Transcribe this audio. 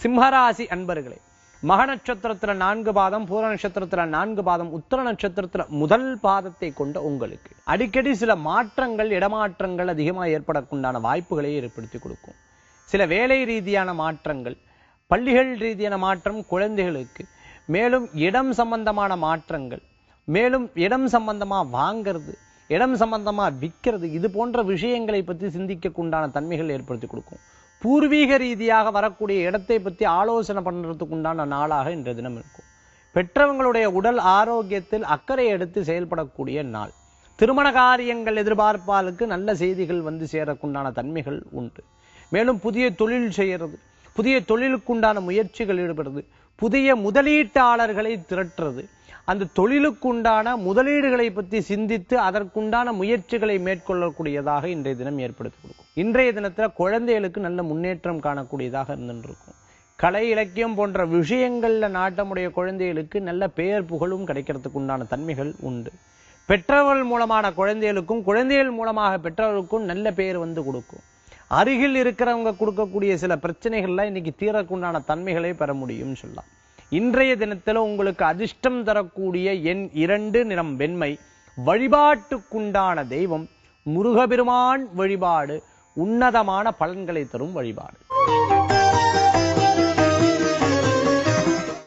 சிம்மராசி அன்பர்களே, மக நட்சத்திரத்துல 4 பாதம், பூர நட்சத்திரத்துல 4 பாதம், உத்தர நட்சத்திரத்துல முதல் பாதத்தை கொண்ட உங்களுக்கு அடிக்கடி சில மாற்றங்கள், இடமாற்றங்கள் அதிகமாக ஏற்படக்குண்டான வாய்ப்புகளை ஏற்படுத்தி கொடுக்கும். சில வேலை ரீதியான மாற்றங்கள், பள்ளிகள் ரீதியான மாற்றம் குழந்தைகளுக்கு, மேலும் இடம் சம்பந்தமான மாற்றங்கள், மேலும் இடம் சம்பந்தமா வாங்கிறது, இடம் சம்பந்தமா விற்கிறது, இது போன்ற விஷயங்களை பற்றி சிந்திக்கக்குண்டான தன்மைகள் ஏற்படுத்தி கொடுக்கும். பூர்வீக ரீதியாக வரக்கூடிய இடத்தை பற்றி ஆலோசனை பண்றதுக்கு உண்டான நாளாக இன்றைய தினம் இருக்கும். பெற்றவங்களுடைய உடல் ஆரோக்கியத்தில் அக்கறை எடுத்து செயல்படக்கூடிய நாள். திருமண காரியங்கள் எதிர்பார்ப்பாளுக்கு நல்ல செய்திகள் வந்து சேரக்குண்டான தன்மைகள் உண்டு. மேலும் புதிய தொழில் செய்யறது, புதிய தொழிலுக்குண்டான முயற்சிகள் ஈடுபடுறது, புதிய முதலீட்டாளர்களை திரட்டுறது, அந்த தொழிலுக்குண்டான முதலீடுகளை பற்றி சிந்தித்து அதற்குண்டான முயற்சிகளை மேற்கொள்ளக்கூடியதாக இன்றைய தினம் ஏற்படுத்தி கொடுக்கும். இன்றைய தினத்துல குழந்தைகளுக்கு நல்ல முன்னேற்றம் காணக்கூடியதாக இருந்துருக்கும். கலை இலக்கியம் போன்ற விஷயங்கள்ல நாட்டமுடைய குழந்தைகளுக்கு நல்ல பெயர் புகழும் கிடைக்கிறதுக்கு உண்டான தன்மைகள் உண்டு. பெற்றவர்கள் மூலமான குழந்தைகளுக்கும், குழந்தைகள் மூலமாக பெற்றவர்களுக்கும் நல்ல பெயர் வந்து கொடுக்கும். அருகில் இருக்கிறவங்க கொடுக்கக்கூடிய சில பிரச்சனைகள்லாம் இன்னைக்கு தீரக்குண்டான தன்மைகளை பெற முடியும் சொல்லலாம். இன்றைய தினத்துல உங்களுக்கு அதிர்ஷ்டம் தரக்கூடிய எண் 2, நிறம் வெண்மை. வழிபாட்டுக்குண்டான தெய்வம் முருகபெருமான் வழிபாடு உன்னதமான பலன்களை தரும் வழிபாடு.